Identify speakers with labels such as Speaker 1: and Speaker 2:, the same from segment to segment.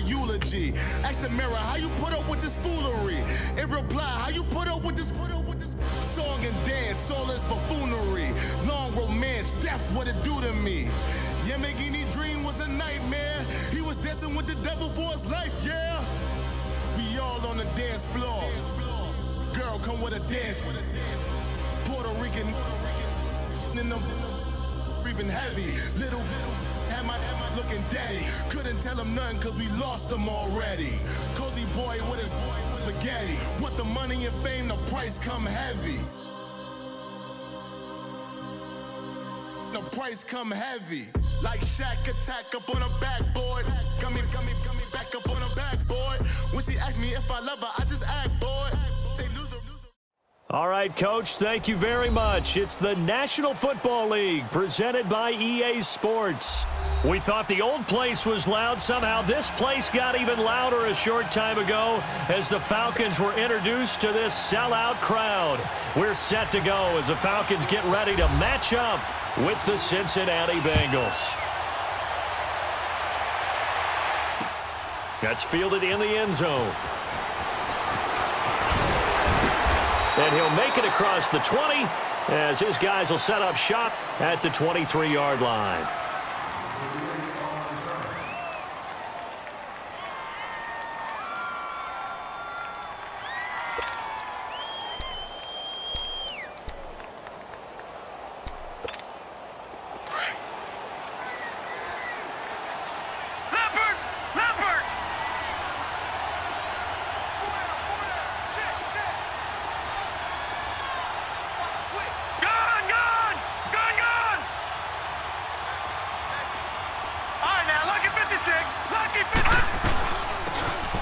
Speaker 1: eulogy. Ask the mirror, how you put up with this foolery? In reply, how you put up with this song and dance, all this buffoonery. Long romance, death, what it do to me? Yamagini dream was a nightmare. He was dancing with the devil for his life, yeah. We all on the dance floor. Girl, come with a dance. Puerto Rican in them breathing heavy. Little had my looking daddy. Couldn't tell him nothing cause we lost him already. Cozy boy with his spaghetti. Want the money and fame, the price come heavy. The price come heavy. Like Shaq attack up on a backboard. Gummy, back up on a backboard. When she asked me if I love her, I just act bored. Say loser.
Speaker 2: All right, Coach, thank you very much. It's the National Football League presented by EA Sports. We thought the old place was loud. Somehow this place got even louder a short time ago as the Falcons were introduced to this sellout crowd. We're set to go as the Falcons get ready to match up with the Cincinnati Bengals. That's fielded in the end zone. And he'll make it across the 20 as his guys will set up shop at the 23-yard line.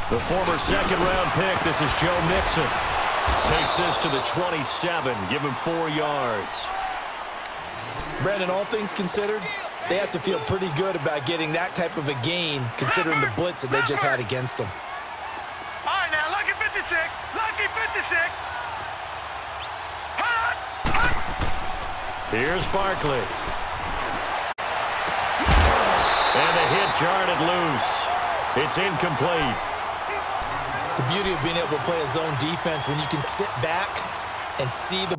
Speaker 2: The former second-round pick, this is Joe Mixon. Takes this to the 27, give him 4 yards.
Speaker 3: Brandon, all things considered, they have to feel pretty good about getting that type of a gain, considering the blitz that they just had against them.
Speaker 4: All right, now, lucky 56, lucky 56.
Speaker 2: Here's Barkley. And the hit jarred it loose. It's incomplete.
Speaker 3: The beauty of being able to play a zone defense when you can sit back and see the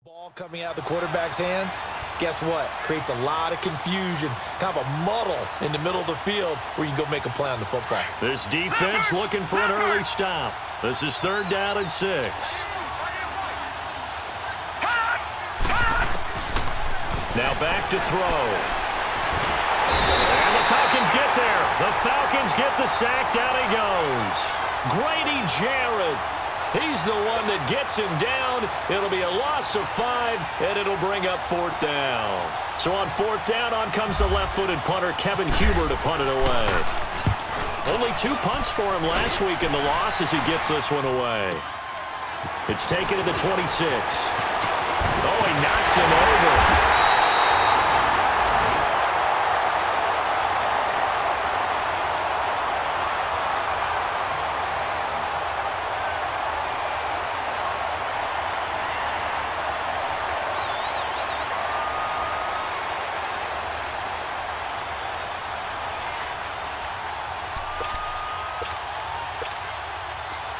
Speaker 3: ball coming out of the quarterback's hands. Guess what? Creates a lot of confusion, kind of a muddle in the middle of the field where you can go make a play on the football.
Speaker 2: This defense looking for an early stop. This is 3rd down and 6. Now back to throw. And the Falcons get there. The Falcons get the sack. Down he goes. Grady Jarrett. He's the one that gets him down. It'll be a loss of 5, and it'll bring up 4th down. So on 4th down, on comes the left-footed punter, Kevin Huber, to punt it away. Only 2 punts for him last week in the loss as he gets this one away. It's taken to the 26. Oh, he knocks him over.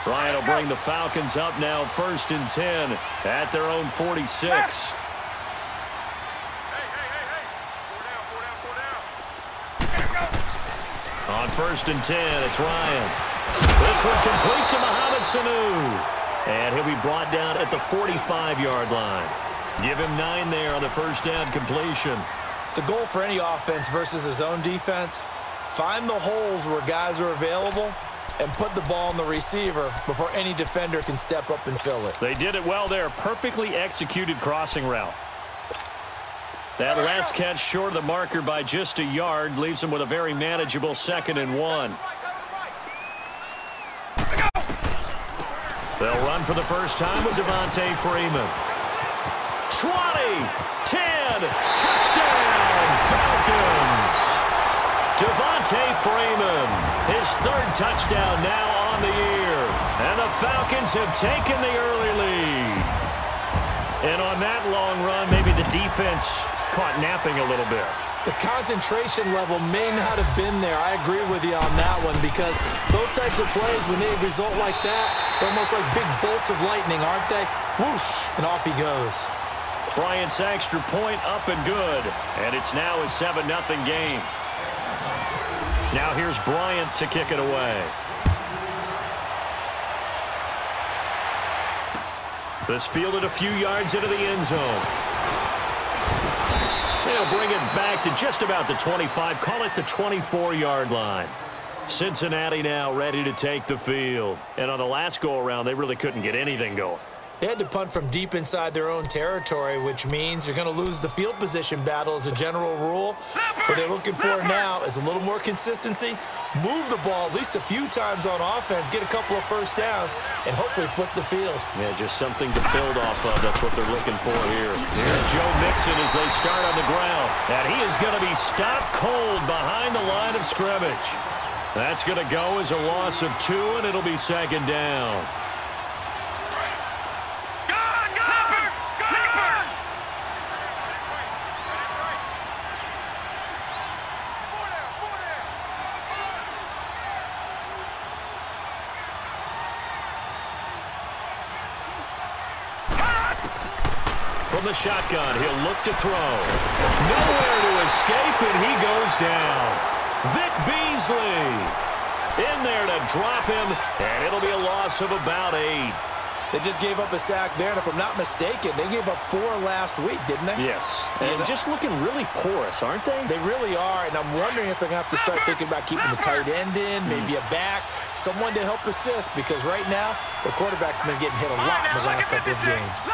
Speaker 2: Ryan will bring the Falcons up now, 1st and 10 at their own 46.
Speaker 4: Hey.
Speaker 2: On 1st and 10, it's Ryan. This one complete to Mohamed Sanu. And he'll be brought down at the 45-yard line. Give him 9 there on the 1st down completion.
Speaker 3: The goal for any offense versus a zone defense, find the holes where guys are available and put the ball on the receiver before any defender can step up and fill it.
Speaker 2: They did it well there. Perfectly executed crossing route. That last catch short of the marker by just a yard leaves them with a very manageable 2nd and 1. They'll run for the first time with Devontae Freeman. 20, 10, touchdown! Freeman. His third touchdown now on the year. And the Falcons have taken the early lead. And on that long run, maybe the defense caught napping a little bit.
Speaker 3: The concentration level may not have been there. I agree with you on that one because those types of plays, when they result like that, they're almost like big bolts of lightning, aren't they? Whoosh, and off he goes.
Speaker 2: Bryant's extra point up and good. And it's now a 7-0 game. Now here's Bryant to kick it away. This fielded a few yards into the end zone. They'll bring it back to just about the 25. Call it the 24-yard line. Cincinnati now ready to take the field. And on the last go-around, they really couldn't get anything going.
Speaker 3: They had to punt from deep inside their own territory, which means you're going to lose the field position battle as a general rule. What they're looking for now is a little more consistency, move the ball at least a few times on offense, get a couple of first downs, and hopefully flip the field.
Speaker 2: Yeah, just something to build off of. That's what they're looking for here. Here's Joe Mixon as they start on the ground. And he is going to be stopped cold behind the line of scrimmage. That's going to go as a loss of 2, and it'll be second down. From the shotgun, he'll look to throw. Nowhere to escape, and he goes down. Vic Beasley in there to drop him, and it'll be a loss of about 8.
Speaker 3: They just gave up a sack there, and if I'm not mistaken, they gave up 4 last week, didn't they?
Speaker 2: Yes, and just looking really porous, aren't they?
Speaker 3: They really are, and I'm wondering if they're going to have to start thinking about keeping the tight end in, maybe a back, someone to help assist, because right now, the quarterback's been getting hit a lot in the last couple of games.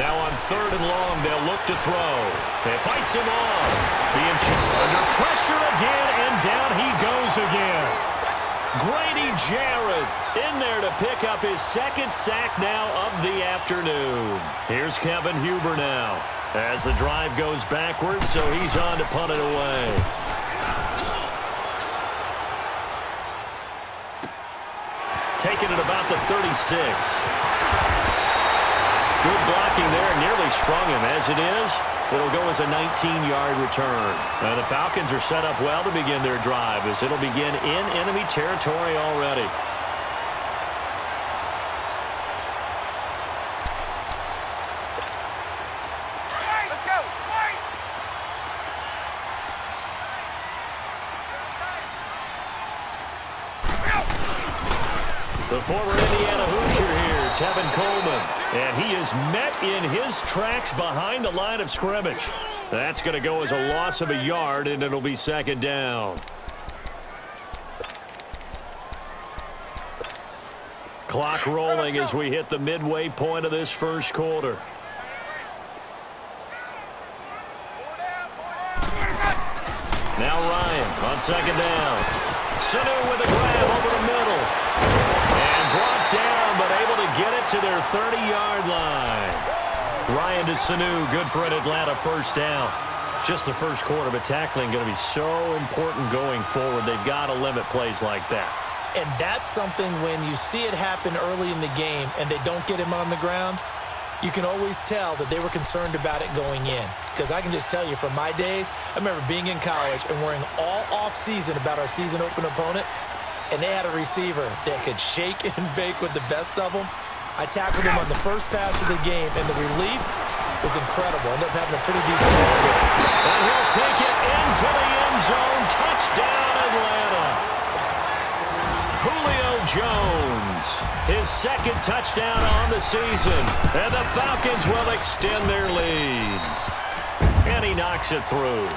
Speaker 2: Now on 3rd and long, they'll look to throw. They fights him off. Under pressure again, and down he goes again. Grady Jarrett in there to pick up his 2nd sack now of the afternoon. Here's Kevin Huber now as the drive goes backwards, so he's on to punt it away. Taking it about the 36. Good blocking there, nearly sprung him. As it is, it'll go as a 19-yard return. Now the Falcons are set up well to begin their drive as it'll begin in enemy territory already.
Speaker 4: Let's go.
Speaker 2: The former Indiana Hoosier here, Tevin Coleman. And he is met in his tracks behind the line of scrimmage. That's going to go as a loss of a yard, and it'll be second down. Clock rolling as we hit the midway point of this first quarter. Now Ryan on second down. Sanu with a grab over the middle. And brought down, but able to get it to their 30-yard line. Ryan to Sanu, good for an Atlanta first down. Just the first quarter, but tackling going to be so important going forward. They've got to limit plays like that.
Speaker 3: And that's something when you see it happen early in the game and they don't get him on the ground, you can always tell that they were concerned about it going in. Because I can just tell you from my days, I remember being in college and worrying all off-season about our season open opponent, and they had a receiver that could shake and bake with the best of them. I tackled him on the first pass of the game, and the relief was incredible. Ended up having a pretty decent game.
Speaker 2: And he'll take it into the end zone. Touchdown, Atlanta. Julio Jones, his 2nd touchdown on the season. And the Falcons will extend their lead. And he knocks it through.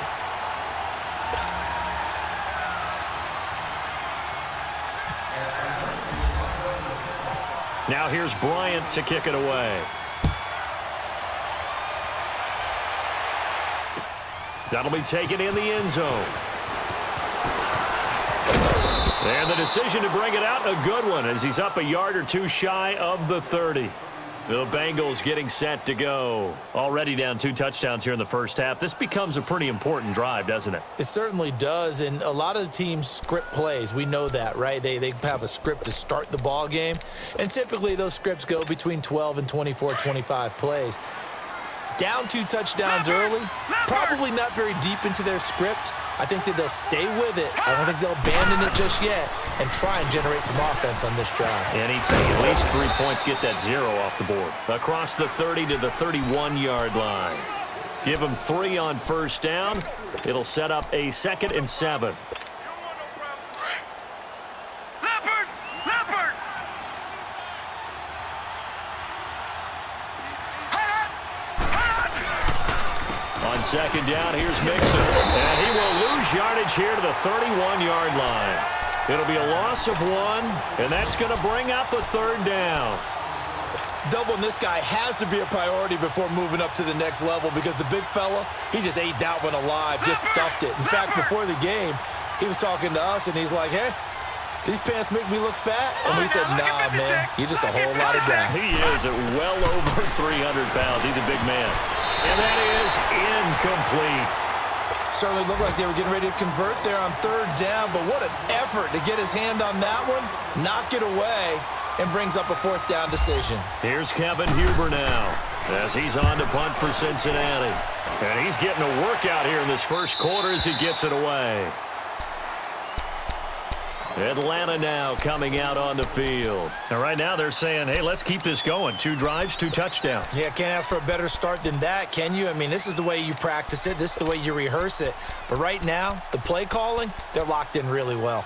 Speaker 2: Now here's Bryant to kick it away. That'll be taken in the end zone. And the decision to bring it out, a good one, as he's up a yard or two shy of the 30. The Bengals getting set to go. Already down 2 touchdowns here in the first half. This becomes a pretty important drive, doesn't it?
Speaker 3: It certainly does, and a lot of the teams script plays. We know that, right? They have a script to start the ball game, and typically those scripts go between 12 and 24, 25 plays. Down 2 touchdowns early, probably not very deep into their script. I think that they'll stay with it. I don't think they'll abandon it just yet and try and generate some offense on this drive.
Speaker 2: Anything, at least 3 points, get that 0 off the board. Across the 30 to the 31-yard line. Give them 3 on first down. It'll set up a 2nd and 7. On 2nd down, here's Mixon. And he will lose yardage here to the 31-yard line. It'll be a loss of 1, and that's going to bring up a 3rd down.
Speaker 3: Doubling this guy has to be a priority before moving up to the next level because the big fella, he just ate that one alive, just stuffed it. In fact, before the game, he was talking to us, and he's like, hey, these pants make me look fat? And we said, nah, man, you're just a whole lot of guy.
Speaker 2: He is at well over 300 pounds. He's a big man. And that is incomplete.
Speaker 3: Certainly looked like they were getting ready to convert there on 3rd down, but what an effort to get his hand on that one, knock it away, and brings up a 4th down decision.
Speaker 2: Here's Kevin Huber now as he's on to punt for Cincinnati. And he's getting a workout here in this first quarter as he gets it away. Atlanta now coming out on the field. And right now they're saying, hey, let's keep this going. 2 drives, 2 touchdowns.
Speaker 3: Yeah, can't ask for a better start than that, can you? I mean, this is the way you practice it. This is the way you rehearse it. But right now, the play calling, they're locked in really well.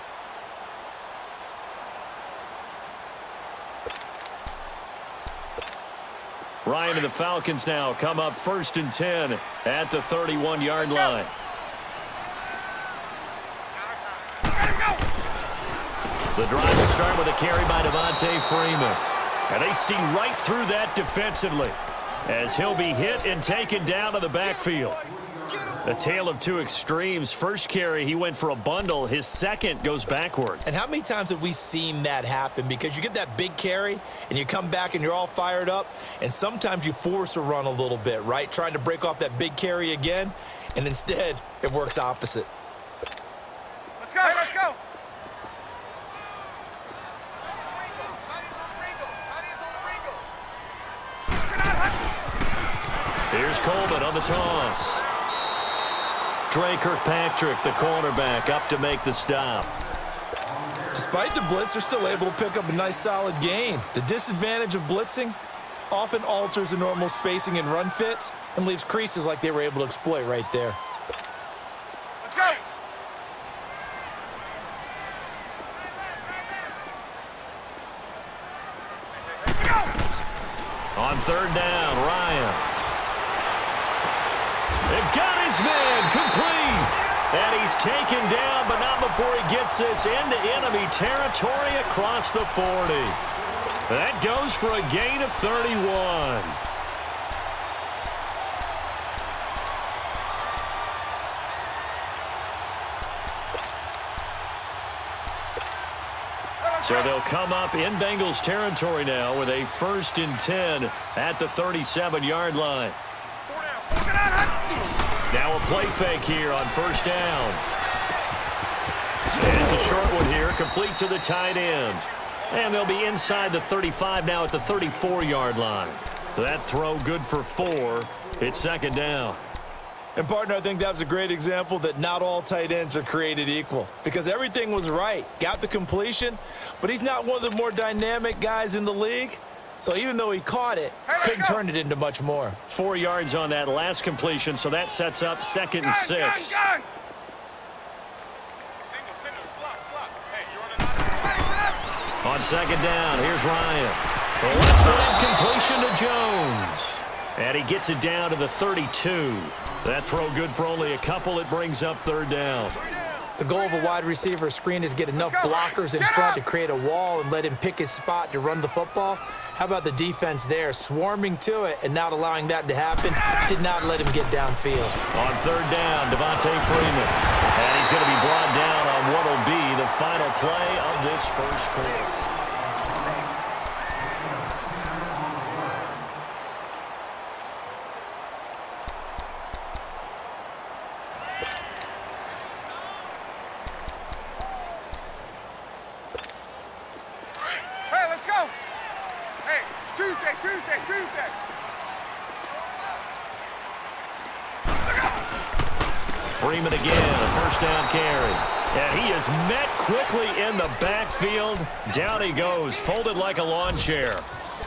Speaker 2: Ryan and the Falcons now come up 1st and 10 at the 31-yard line. The drive will start with a carry by Devontae Freeman. And they see right through that defensively as he'll be hit and taken down to the backfield. A tale of 2 extremes. First carry, he went for a bundle. His second goes backward.
Speaker 3: And how many times have we seen that happen? Because you get that big carry, and you come back and you're all fired up, and sometimes you force a run a little bit, right? Trying to break off that big carry again, and instead it works opposite.
Speaker 4: Let's go, let's go.
Speaker 2: Here's Coleman on the toss. Trey Kirkpatrick, the cornerback, up to make the stop.
Speaker 3: Despite the blitz, they're still able to pick up a nice solid gain. The disadvantage of blitzing often alters the normal spacing and run fits and leaves creases like they were able to exploit right there.
Speaker 4: Let's go.
Speaker 2: On 3rd down, Ryan. They've got his man complete. And he's taken down, but not before he gets this into enemy territory across the 40. That goes for a gain of 31. So they'll come up in Bengals territory now with a 1st and 10 at the 37-yard line. Now a play fake here on 1st down. And it's a short one here, complete to the tight end. And they'll be inside the 35 now at the 34-yard line. That throw good for 4. It's 2nd down.
Speaker 3: And, partner, I think that was a great example that not all tight ends are created equal because everything was right. Got the completion, but he's not one of the more dynamic guys in the league. So even though he caught it, couldn't turn it into much more.
Speaker 2: 4 yards on that last completion, so that sets up 2nd and 6.
Speaker 4: Gun.
Speaker 2: On 2nd down, here's Ryan. The left side completion to Jones. And he gets it down to the 32. That throw good for only a couple. It brings up 3rd down.
Speaker 3: The goal of a wide receiver screen is get enough blockers in front to create a wall and let him pick his spot to run the football. How about the defense there, swarming to it and not allowing that to happen? Did not let him get downfield.
Speaker 2: On 3rd down, Devontae Freeman. And he's going to be brought down on what will be the final play of this first quarter. Freeman again, a first down carry. And he is met quickly in the backfield. Down he goes, folded like a lawn chair.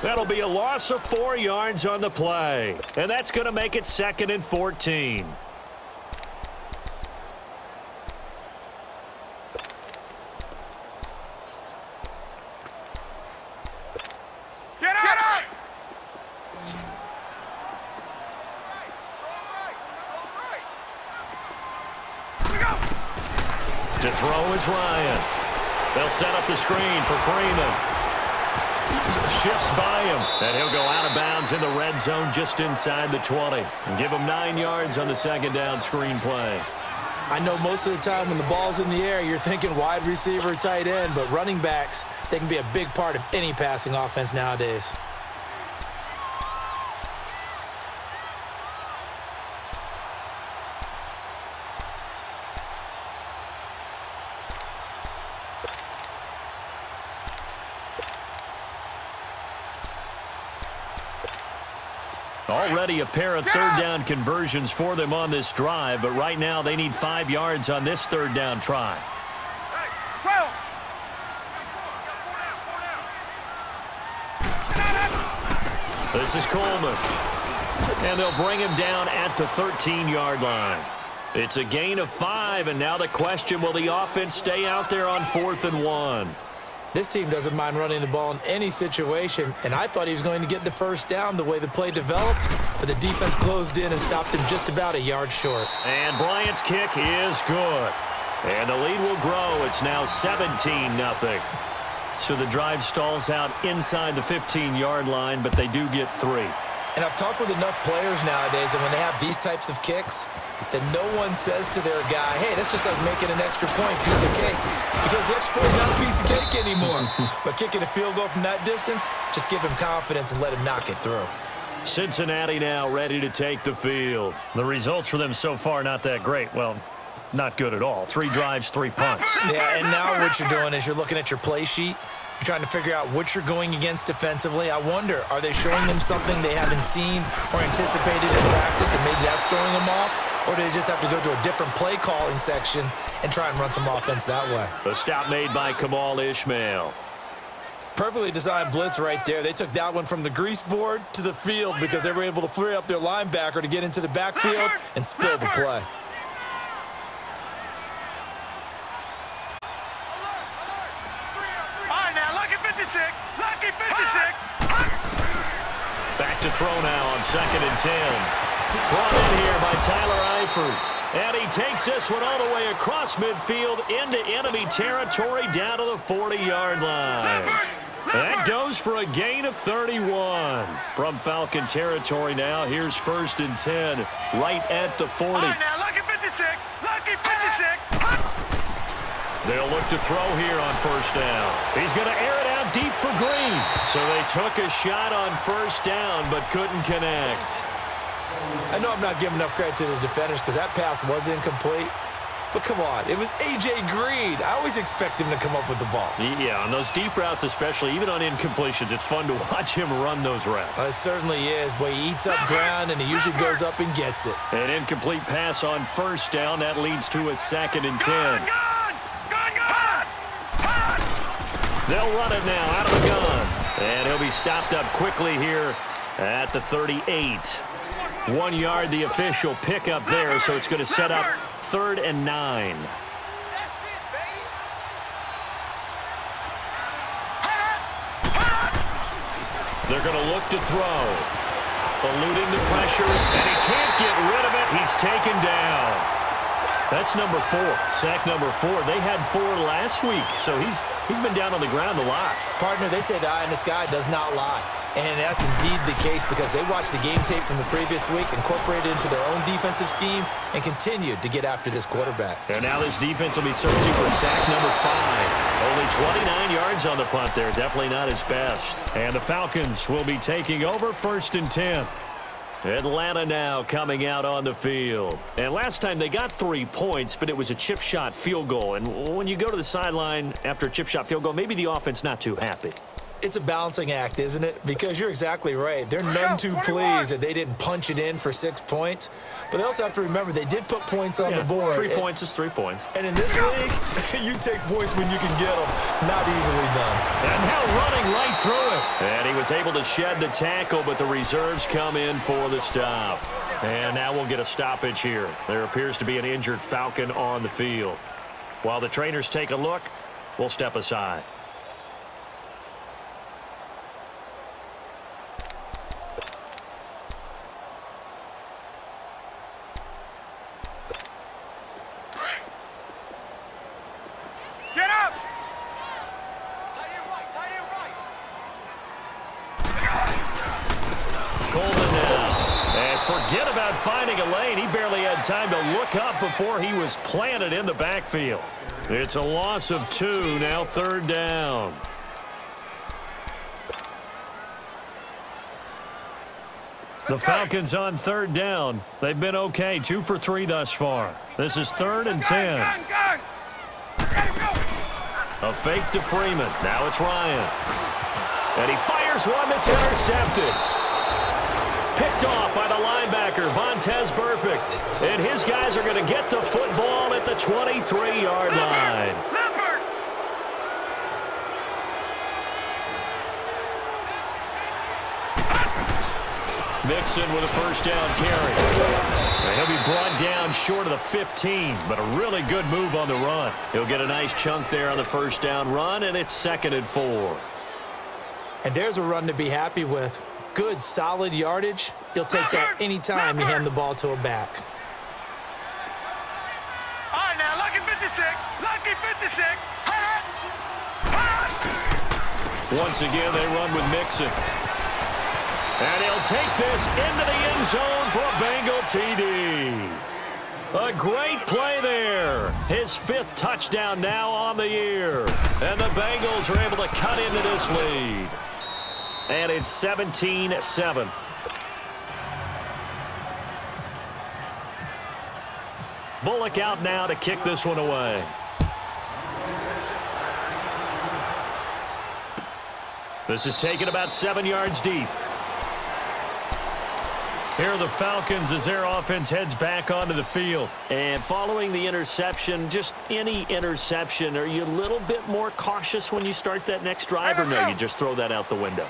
Speaker 2: That'll be a loss of 4 yards on the play. And that's going to make it 2nd and 14.
Speaker 4: Get out!
Speaker 2: To throw is Ryan. They'll set up the screen for Freeman. Shifts by him, and he'll go out of bounds in the red zone just inside the 20. And give him 9 yards on the 2nd down screen play.
Speaker 3: I know most of the time when the ball's in the air, you're thinking wide receiver, tight end, but running backs, they can be a big part of any passing offense nowadays.
Speaker 2: Already a pair of 3rd down conversions for them on this drive, but right now they need 5 yards on this 3rd down try. This is Coleman. And they'll bring him down at the 13-yard line. It's a gain of 5, and now the question, will the offense stay out there on 4th and 1?
Speaker 3: This team doesn't mind running the ball in any situation, and I thought he was going to get the first down the way the play developed, but the defense closed in and stopped him just about a yard short.
Speaker 2: And Bryant's kick is good. And the lead will grow. It's now 17-0. So the drive stalls out inside the 15-yard line, but they do get 3.
Speaker 3: And I've talked with enough players nowadays, and when they have these types of kicks, that no one says to their guy, hey, that's just like making an extra point, piece of cake. Because the extra point is not a piece of cake anymore. But kicking a field goal from that distance, just give him confidence and let him knock it through.
Speaker 2: Cincinnati now ready to take the field. The results for them so far not that great. Well, not good at all. 3 drives, 3 punts.
Speaker 3: Yeah, and now what you're doing is you're looking at your play sheet. You're trying to figure out what you're going against defensively. I wonder, are they showing them something they haven't seen or anticipated in practice, and maybe that's throwing them off? Or do they just have to go to a different play calling section and try and run some offense that way?
Speaker 2: The stop made by Kamal Ishmael.
Speaker 3: Perfectly designed blitz right there. They took that one from the grease board to the field because they were able to free up their linebacker to get into the backfield and spill the play.
Speaker 4: All right, now, lucky 56. Lucky 56.
Speaker 2: Back to throw now on 2nd and 10. Brought in here by Tyler Eifert. And he takes this one all the way across midfield into enemy territory down to the 40-yard line. That goes for a gain of 31. From Falcon territory now, here's 1st and 10 right at the 40.
Speaker 4: All right, now, lucky 56. Lucky 56.
Speaker 2: They'll look to throw here on 1st down. He's going to air it out deep for Green. So they took a shot on 1st down but couldn't connect.
Speaker 3: I know I'm not giving enough credit to the defenders because that pass was incomplete. But come on, it was A.J. Green. I always expect him to come up with the ball.
Speaker 2: Yeah, on those deep routes especially, even on incompletions, it's fun to watch him run those routes.
Speaker 3: It certainly is. Boy, he eats up ground, and he usually goes up and gets it.
Speaker 2: An incomplete pass on 1st down. That leads to a 2nd and 10. They'll run it now out of the gun. And he'll be stopped up quickly here at the 38. 1 yard, the official pickup there, so it's going to set up 3rd and 9. They're going to look to throw. Eluding the pressure, and he can't get rid of it. He's taken down. That's number 4, sack number 4. They had 4 last week, so he's been down on the ground a lot.
Speaker 3: Partner, they say the eye in the sky does not lie. And that's indeed the case because they watched the game tape from the previous week, incorporated it into their own defensive scheme, and continued to get after this quarterback.
Speaker 2: And now this defense will be searching for sack number 5. Only 29 yards on the punt there. Definitely not his best. And the Falcons will be taking over 1st and 10. Atlanta now coming out on the field. And last time they got 3 points, but it was a chip shot field goal. And when you go to the sideline after a chip shot field goal, maybe the offense not too happy.
Speaker 3: It's a balancing act, isn't it? Because you're exactly right. They're none too pleased that they didn't punch it in for 6 points. But they also have to remember they did put points on the board.
Speaker 2: 3 points is 3 points.
Speaker 3: And in this league, you take points when you can get them. Not easily done.
Speaker 2: And now running right through it. And he was able to shed the tackle, but the reserves come in for the stop. And now we'll get a stoppage here. There appears to be an injured Falcon on the field. While the trainers take a look, we'll step aside. Forget about finding a lane. He barely had time to look up before he was planted in the backfield. It's a loss of 2, now 3rd down. The Falcons on 3rd down. They've been okay, 2 for 3 thus far. This is 3rd and 10. A fake to Freeman. Now it's Ryan. And he fires one that's intercepted. Picked off by the linebacker, Vontaze Burfict. And his guys are going to get the football at the 23-yard line. Mixon with a first down carry. And he'll be brought down short of the 15, but a really good move on the run. He'll get a nice chunk there on the first down run, and it's 2nd and 4.
Speaker 3: And there's a run to be happy with. Good, solid yardage. You'll take that anytime you hand the ball to a back.
Speaker 4: All right, now, lucky 56. Lucky 56.
Speaker 2: Once again, they run with Mixon. And he'll take this into the end zone for a Bengal TD. A great play there. His 5th touchdown now on the year. And the Bengals are able to cut into this lead. And it's 17-7. Bullock out now to kick this one away. This is taken about 7 yards deep. Here are the Falcons as their offense heads back onto the field. And following the interception, just any interception, are you a little bit more cautious when you start that next drive, or no, you just throw that out the window?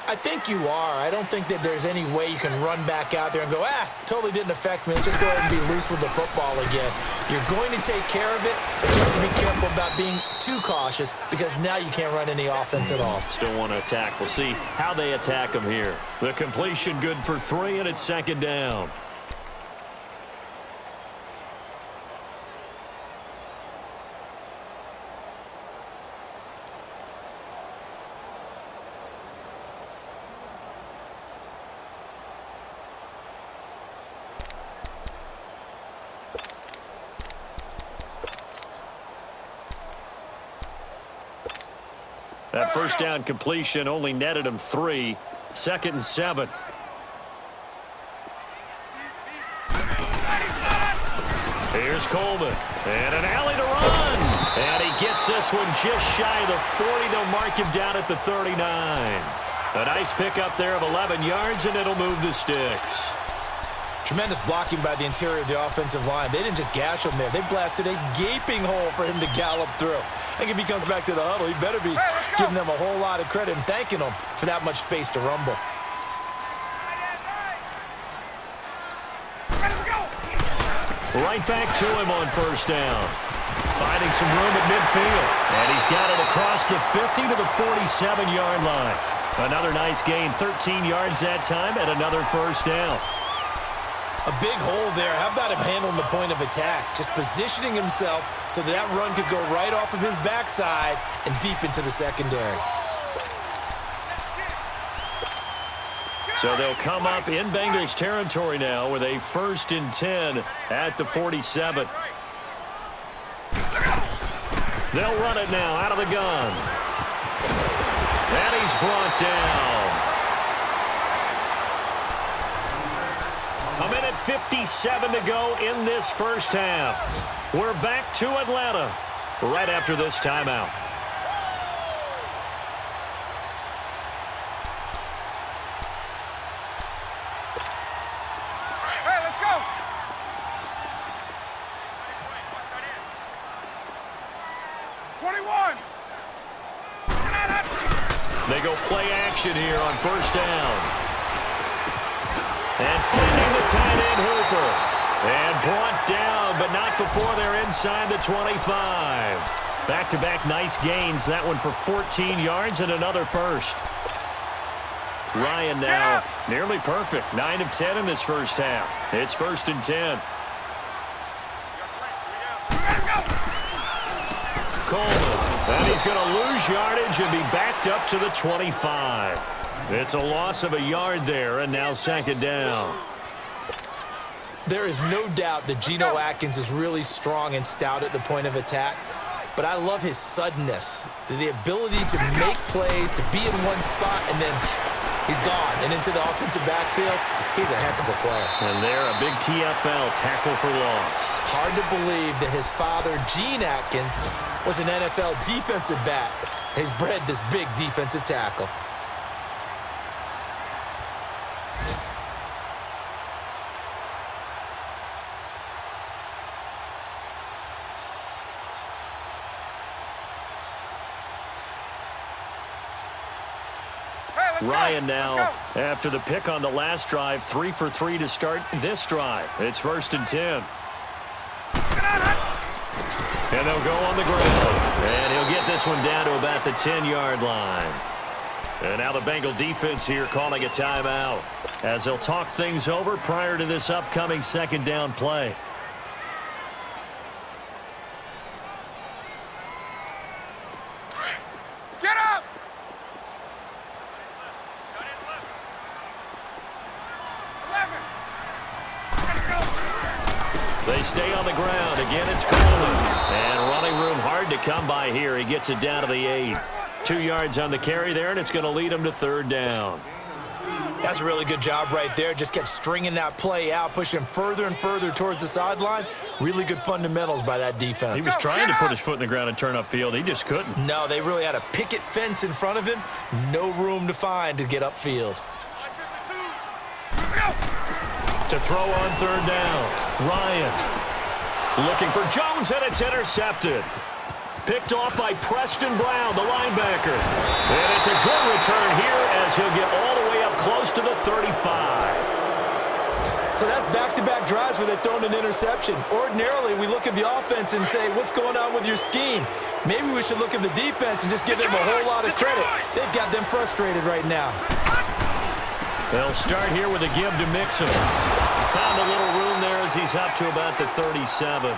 Speaker 3: I think you are. I don't think that there's any way you can run back out there and go, totally didn't affect me. Just go ahead and be loose with the football again. You're going to take care of it, but you have to be careful about being too cautious because now you can't run any offense at all.
Speaker 2: Still want to attack. We'll see how they attack them here. The completion good for 3, and it's 2nd down. That first down completion only netted him 3. 2nd and 7. Here's Coleman. And an alley to run. And he gets this one just shy of the 40. They'll mark him down at the 39. A nice pickup there of 11 yards, and it'll move the sticks.
Speaker 3: Tremendous blocking by the interior of the offensive line. They didn't just gash him there. They blasted a gaping hole for him to gallop through. I think if he comes back to the huddle, he better be giving them a whole lot of credit and thanking them for that much space to rumble.
Speaker 2: Right back to him on first down. Finding some room at midfield. And he's got it across the 50 to the 47-yard line. Another nice gain, 13 yards that time, and another first down.
Speaker 3: A big hole there. How about him handling the point of attack? Just positioning himself so that run could go right off of his backside and deep into the secondary.
Speaker 2: So they'll come up in Bengals territory now with a 1st and 10 at the 47. They'll run it now out of the gun. And he's brought down. A minute 57 to go in this first half. We're back to Atlanta right after this timeout. They go play action here on first down. And finding the tight end Hooper. And brought down, but not before they're inside the 25. Back-to-back nice gains. That one for 14 yards and another first. Ryan now nearly perfect. 9 of 10 in this first half. It's 1st and 10. Coleman. And he's going to lose yardage and be backed up to the 25. It's a loss of a yard there, and now 2nd down.
Speaker 3: There is no doubt that Geno Atkins is really strong and stout at the point of attack, but I love his suddenness, the ability to make plays, to be in one spot, and then he's gone and into the offensive backfield. He's a heck of a player.
Speaker 2: And they're a big TFL, tackle for loss.
Speaker 3: Hard to believe that his father, Gene Atkins, was an NFL defensive back. He's bred this big defensive tackle.
Speaker 2: Ryan now, after the pick on the last drive, 3 for 3 to start this drive. It's 1st and 10. And they'll go on the ground. And he'll get this one down to about the 10-yard line. And now the Bengal defense here calling a timeout as they'll talk things over prior to this upcoming 2nd down play.
Speaker 4: Get up!
Speaker 2: They stay on the ground. Again, it's Coleman. And running room hard to come by here. He gets it down to the 8. 2 yards on the carry there, and it's going to lead him to 3rd down.
Speaker 3: That's a really good job right there. Just kept stringing that play out, pushing him further and further towards the sideline. Really good fundamentals by that defense.
Speaker 2: He was trying to put his foot in the ground and turn upfield. He just couldn't.
Speaker 3: No, they really had a picket fence in front of him. No room to find to get upfield.
Speaker 2: To throw on 3rd down. Ryan looking for Jones, and it's intercepted. Picked off by Preston Brown, the linebacker. And it's a good return here as he'll get all the way up close to the 35.
Speaker 3: So that's back-to-back drives where they've thrown an interception. Ordinarily, we look at the offense and say, what's going on with your scheme? Maybe we should look at the defense and just give them a whole lot of credit. They've got them frustrated right now.
Speaker 2: They'll start here with a give to Mixon. Found a little room there as he's up to about the 37.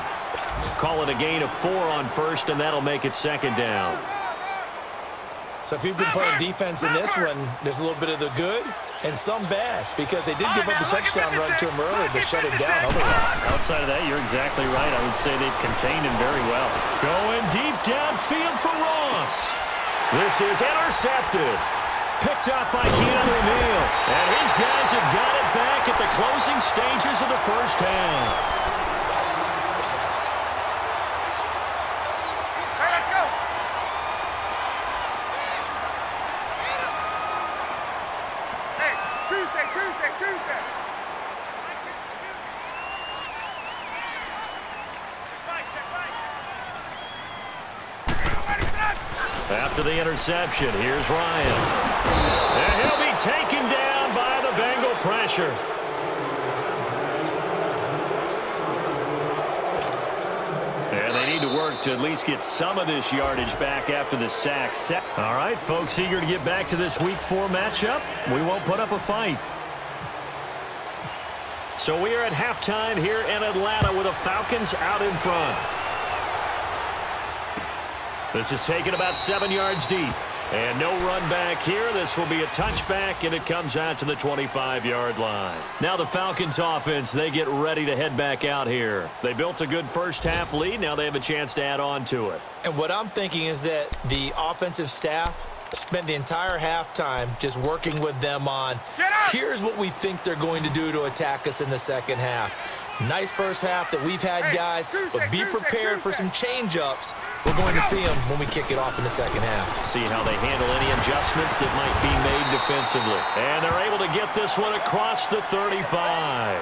Speaker 2: Call it a gain of 4 on 1st, and that'll make it 2nd down.
Speaker 3: So if you've been playing defense in this one, there's a little bit of the good and some bad, because they did give up the touchdown run to him earlier, but shut him down otherwise.
Speaker 2: Outside of that, you're exactly right. I would say they've contained him very well. Going deep downfield for Ross. This is intercepted. Picked up by Keenan O'Neal. And his guys have got it back at the closing stages of the first half.
Speaker 4: Tuesday.
Speaker 2: After the interception, here's Ryan. And he'll be taken down by the Bengal pressure. And they need to work to at least get some of this yardage back after the sack. All right, folks, eager to get back to this Week 4 matchup. We won't put up a fight. So we are at halftime here in Atlanta with the Falcons out in front. This is taken about 7 yards deep. And no run back here. This will be a touchback, and it comes out to the 25-yard line. Now the Falcons offense, they get ready to head back out here. They built a good first-half lead. Now they have a chance to add on to it.
Speaker 3: And what I'm thinking is that the offensive staff spent the entire halftime just working with them on, here's what we think they're going to do to attack us in the second half. Nice first half that we've had, guys, but be prepared for some change-ups. We're going to see them when we kick it off in the second half.
Speaker 2: See how they handle any adjustments that might be made defensively. And they're able to get this one across the 35.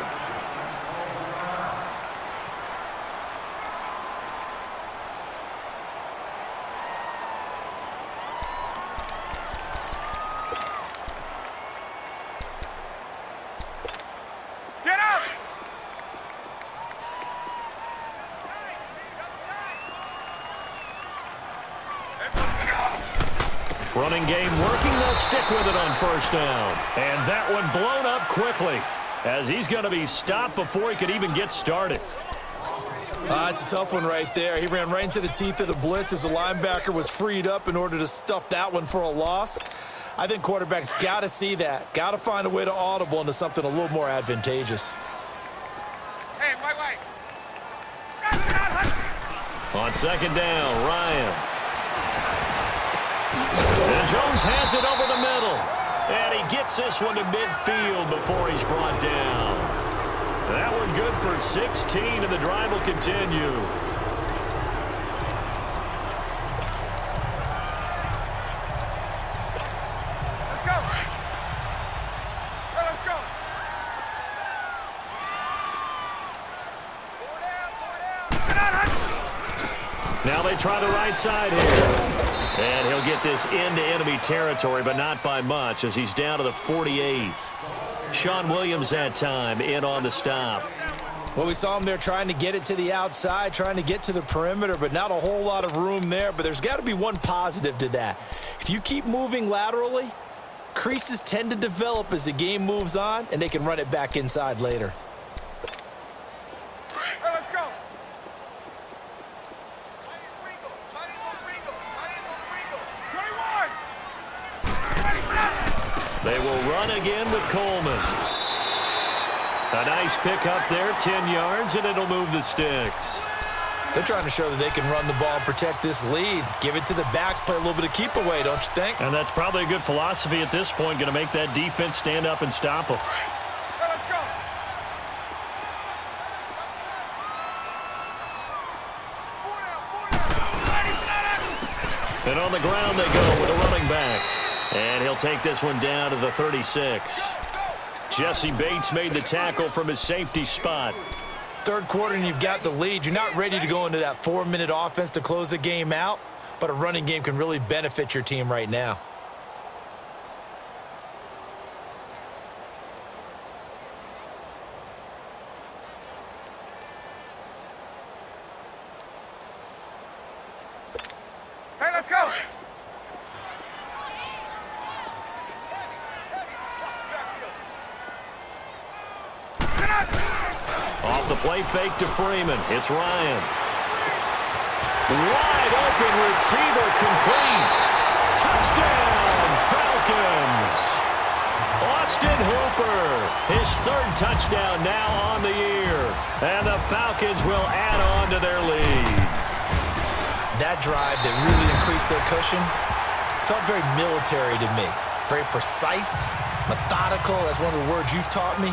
Speaker 2: Running game working. They'll stick with it on first down. And that one blown up quickly as he's going to be stopped before he could even get started.
Speaker 3: It's a tough one right there. He ran right into the teeth of the blitz as the linebacker was freed up in order to stuff that one for a loss. I think quarterbacks got to see that. Got to find a way to audible into something a little more advantageous.
Speaker 4: Hey, wait.
Speaker 2: On second down, Ryan. And Jones has it over the middle. And he gets this one to midfield before he's brought down. That one good for 16, and the drive will continue.
Speaker 4: Let's go. Let's go.
Speaker 2: Now they try the right side here. And he'll get this into enemy territory, but not by much, as he's down to the 48. Sean Williams that time in on the stop.
Speaker 3: Well, we saw him there trying to get it to the outside, trying to get to the perimeter, but not a whole lot of room there. But there's got to be one positive to that. If you keep moving laterally, creases tend to develop as the game moves on, and they can run it back inside later.
Speaker 4: Let's go.
Speaker 2: They will run again with Coleman. A nice pick up there, 10 yards, and it'll move the sticks.
Speaker 3: They're trying to show that they can run the ball and protect this lead. Give it to the backs, play a little bit of keep away, don't you think?
Speaker 2: And that's probably a good philosophy at this point, going to make that defense stand up and stop them.
Speaker 4: Let's go.
Speaker 2: And on the ground they go with a running back. And he'll take this one down to the 36. Jesse Bates made the tackle from his safety spot.
Speaker 3: Third quarter and you've got the lead. You're not ready to go into that 4-minute offense to close the game out, but a running game can really benefit your team right now.
Speaker 4: Hey, let's go.
Speaker 2: Off the play fake to Freeman. It's Ryan. Wide open receiver complete. Touchdown, Falcons. Austin Hooper, his third touchdown now on the year. And the Falcons will add on to their lead.
Speaker 3: That drive that really increased their cushion felt very military to me. Very precise, methodical. That's one of the words you've taught me.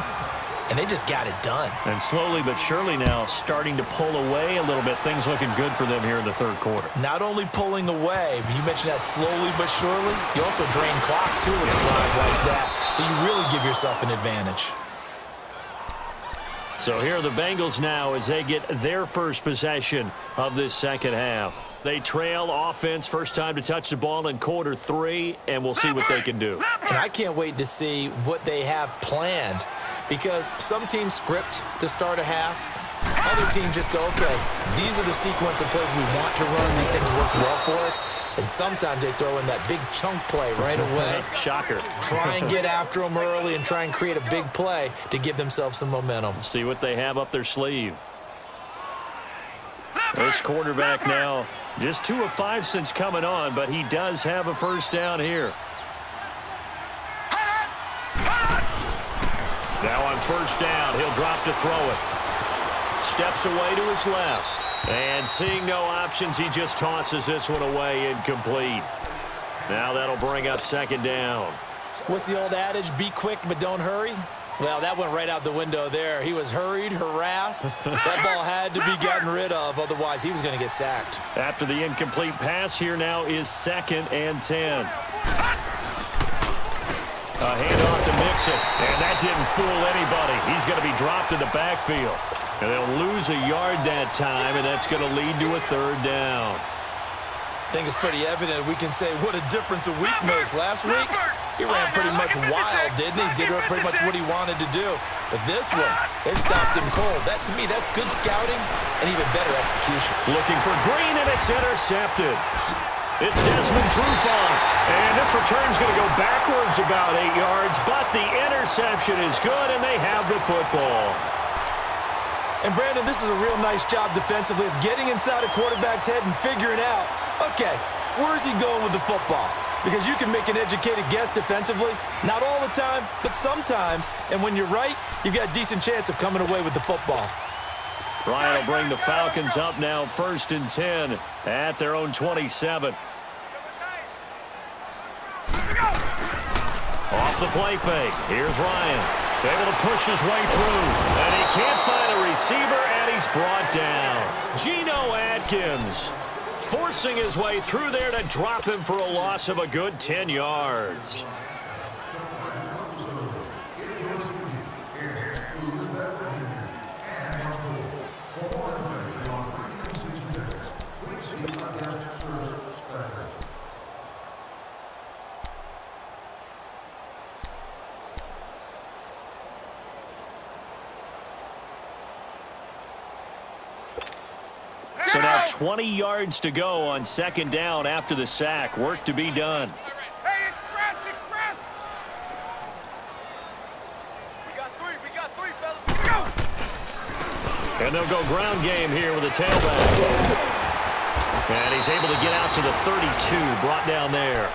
Speaker 3: And they just got it done.
Speaker 2: And slowly but surely now starting to pull away a little bit. Things looking good for them here in the third quarter.
Speaker 3: Not only pulling away, but you mentioned that slowly but surely. You also drain clock, too, with a drive like that. So you really give yourself an advantage.
Speaker 2: So here are the Bengals now as they get their first possession of this second half. They trail offense, first time to touch the ball in quarter 3, and we'll see what they can do.
Speaker 3: And I can't wait to see what they have planned, because some teams script to start a half. Other teams just go, okay, these are the sequence of plays we want to run. These things worked well for us. And sometimes they throw in that big chunk play right away.
Speaker 2: Shocker.
Speaker 3: Try and get after them early and try and create a big play to give themselves some momentum.
Speaker 2: See what they have up their sleeve. This quarterback now just 2 of 5 since coming on, but he does have a first down here. Now on first down, he'll drop to throw it. Steps away to his left. And seeing no options, he just tosses this one away incomplete. Now that'll bring up second down.
Speaker 3: What's the old adage? Be quick, but don't hurry. Well, that went right out the window there. He was hurried, harassed. That ball had to be gotten rid of, otherwise he was going to get sacked.
Speaker 2: After the incomplete pass, here now is 2nd and 10. A handoff to Mixon, and that didn't fool anybody. He's going to be dropped in the backfield. And they'll lose a yard that time, and that's going to lead to a third down.
Speaker 3: I think it's pretty evident we can say what a difference a week makes. Last week, he ran pretty much wild, didn't he? Did pretty much what he wanted to do. But this one, they stopped him cold. That, to me, that's good scouting and even better execution.
Speaker 2: Looking for Green, and it's intercepted. It's Desmond Trufant. And this return's going to go backwards about 8 yards, but the interception is good, and they have the football.
Speaker 3: And, Brandon, this is a real nice job defensively of getting inside a quarterback's head and figuring out, okay, where's he going with the football? Because you can make an educated guess defensively. Not all the time, but sometimes. And when you're right, you've got a decent chance of coming away with the football.
Speaker 2: Ryan will bring the Falcons up now 1st and 10 at their own 27. Off the play fake. Here's Ryan. Able to push his way through. And he can't find a receiver, and he's brought down. Geno Atkins forcing his way through there to drop him for a loss of a good 10 yards. So now 20 yards to go on 2nd down after the sack. Work to be done.
Speaker 4: Hey, express! We got three, fellas. Go!
Speaker 2: And they'll go ground game here with a tailback. And he's able to get out to the 32, brought down there.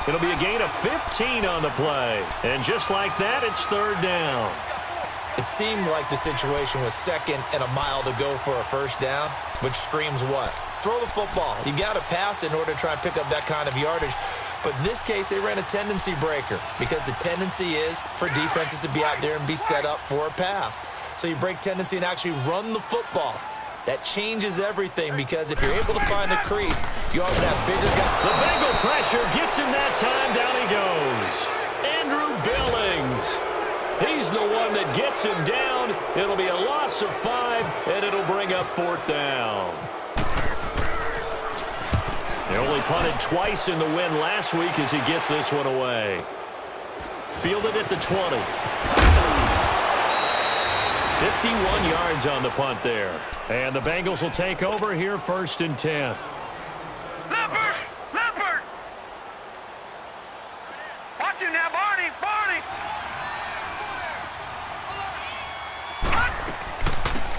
Speaker 2: It'll be a gain of 15 on the play. And just like that, it's 3rd down.
Speaker 3: It seemed like the situation was 2nd and a mile to go for a 1st down, which screams what? Throw the football. You got to pass in order to try and pick up that kind of yardage. But in this case, they ran a tendency breaker because the tendency is for defenses to be out there and be set up for a pass. So you break tendency and actually run the football. That changes everything because if you're able to find a crease, you often have bigger guys.
Speaker 2: The Bengal pressure gets him that time. Down he goes. Andrew Billings. He's the one that gets him down. It'll be a loss of 5, and it'll bring up 4th down. They only punted twice in the win last week as he gets this one away. Fielded at the 20. 51 yards on the punt there. And the Bengals will take over here 1st and 10.
Speaker 4: Leopard! Watch him now, Barney!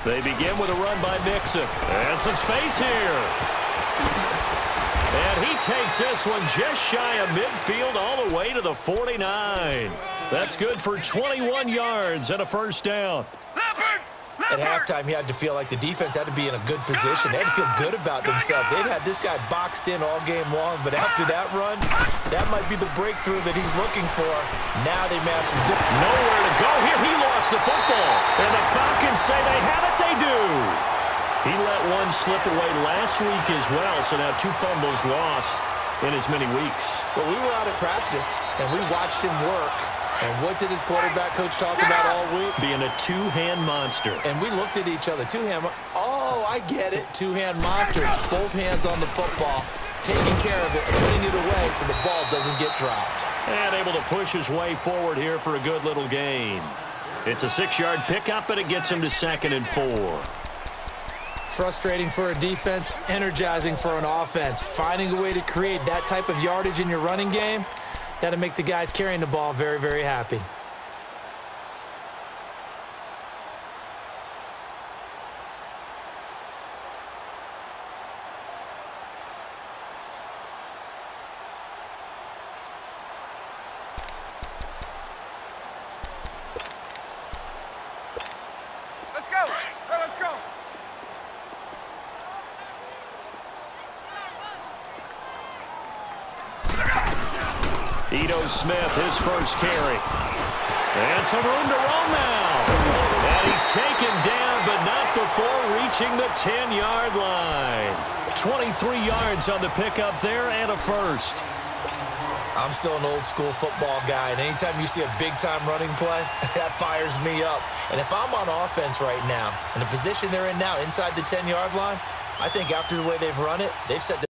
Speaker 2: They begin with a run by Mixon. And some space here. And he takes this one just shy of midfield all the way to the 49. That's good for 21 yards and a 1st down.
Speaker 3: At halftime, you had to feel like the defense had to be in a good position. They had to feel good about themselves. They'd had this guy boxed in all game long, but after that run, that might be the breakthrough that he's looking for. Now they match some different.
Speaker 2: Nowhere to go here. He lost the football. And the Falcons say they have it. They do. He let one slip away last week as well, so now 2 fumbles lost in as many weeks.
Speaker 3: Well, we were out at practice, and we watched him work. And what did his quarterback coach talk about all week?
Speaker 2: Being a 2-hand monster.
Speaker 3: And we looked at each other. 2-hand. Oh, I get it. 2-hand monster. Both hands on the football, taking care of it, and putting it away so the ball doesn't get dropped.
Speaker 2: And able to push his way forward here for a good little gain. It's a 6-yard pickup, and it gets him to 2nd and 4.
Speaker 3: Frustrating for a defense, energizing for an offense. Finding a way to create that type of yardage in your running game, that'll make the guys carrying the ball very, very happy.
Speaker 4: Let's go! Let's go!
Speaker 2: Ito Smith, his first carry. And some room to roam now. And he's taken down, but not before reaching the 10-yard line. 23 yards on the pickup there and a 1st.
Speaker 3: I'm still an old-school football guy, and anytime you see a big-time running play, that fires me up. And if I'm on offense right now, in the position they're in now, inside the 10-yard line, I think after the way they've run it, they've set